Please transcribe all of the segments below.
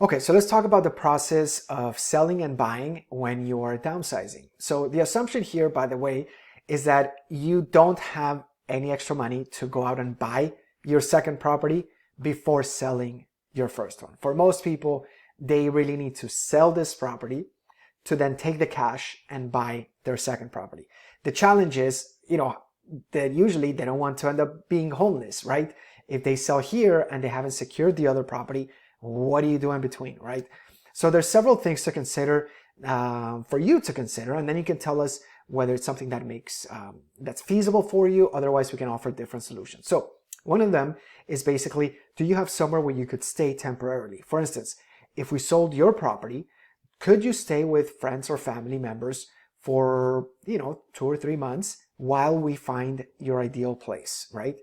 Okay, so let's talk about the process of selling and buying when you are downsizing. So the assumption here, by the way, is that you don't have any extra money to go out and buy your second property before selling your first one. For most people, they really need to sell this property to then take the cash and buy their second property. The challenge is, that usually they don't want to end up being homeless, right? If they sell here and they haven't secured the other property, what do you do in between, right? So there's several things to consider, for you to consider, and then you can tell us whether it's something that makes that's feasible for you. Otherwise, we can offer different solutions. So one of them is basically, do you have somewhere where you could stay temporarily? For instance, if we sold your property, could you stay with friends or family members for 2 or 3 months while we find your ideal place, right?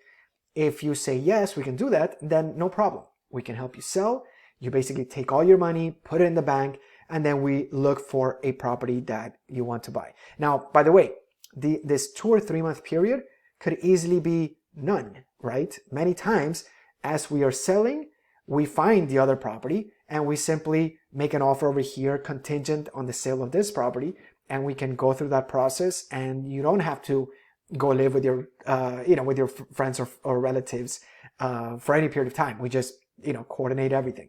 If you say yes, we can do that, then no problem. We can help you sell. You basically take all your money, put it in the bank, and then we look for a property that you want to buy. Now, by the way, this 2 or 3 month period could easily be none, right? Many times, as we are selling, we find the other property and we simply make an offer over here contingent on the sale of this property, and we can go through that process, and you don't have to go live with your with your friends or relatives for any period of time. We just coordinate everything.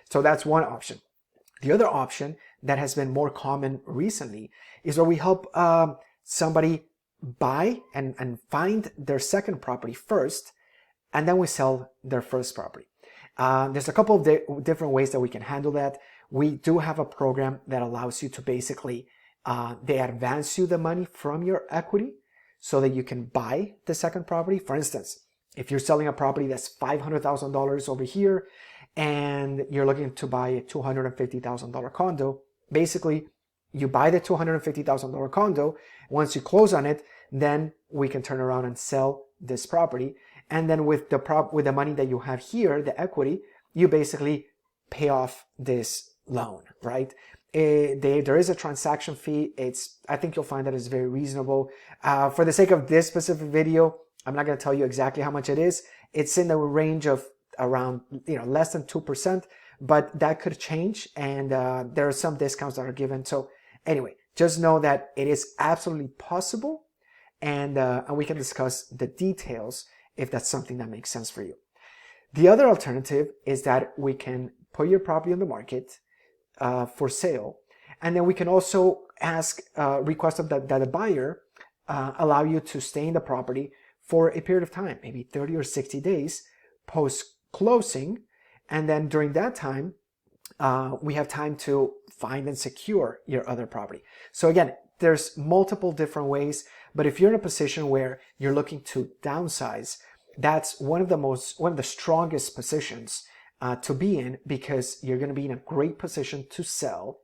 So that's one option. The other option that has been more common recently is where we help somebody buy and find their second property first, and then we sell their first property. There's a couple of different ways that we can handle that. We do have a program that allows you to basically, they advance you the money from your equity so that you can buy the second property. For instance, if you're selling a property that's $500,000 over here and you're looking to buy a $250,000 condo, basically you buy the $250,000 condo. Once you close on it, then we can turn around and sell this property. And then with the money that you have here, the equity, you basically pay off this loan, right? There is a transaction fee. I think you'll find that it's very reasonable. For the sake of this specific video, I'm not going to tell you exactly how much it is. It's in the range of around less than 2%, but that could change, and there are some discounts that are given. So anyway, just know that it is absolutely possible, and we can discuss the details if that's something that makes sense for you. The other alternative is that we can put your property on the market for sale, and then we can also request that the buyer allow you to stay in the property for a period of time, maybe 30 or 60 days post closing, and then during that time we have time to find and secure your other property. So again, there's multiple different ways, but if you're in a position where you're looking to downsize, that's one of the strongest positions to be in, because you're going to be in a great position to sell,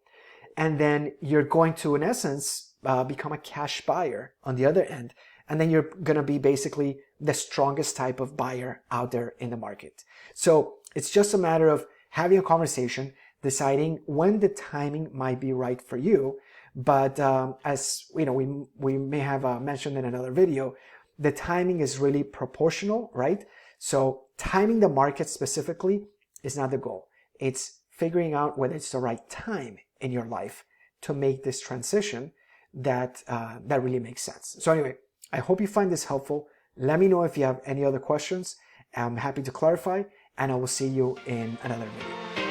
and then you're going to, in essence, become a cash buyer on the other end, and then you're going to be basically the strongest type of buyer out there in the market. So it's just a matter of having a conversation, deciding when the timing might be right for you. But as we may have mentioned in another video, the timing is really proportional, right? So timing the market specifically is not the goal. It's figuring out whether it's the right time in your life to make this transition that really makes sense. So anyway, I hope you find this helpful. Let me know if you have any other questions. I'm happy to clarify, and I will see you in another video.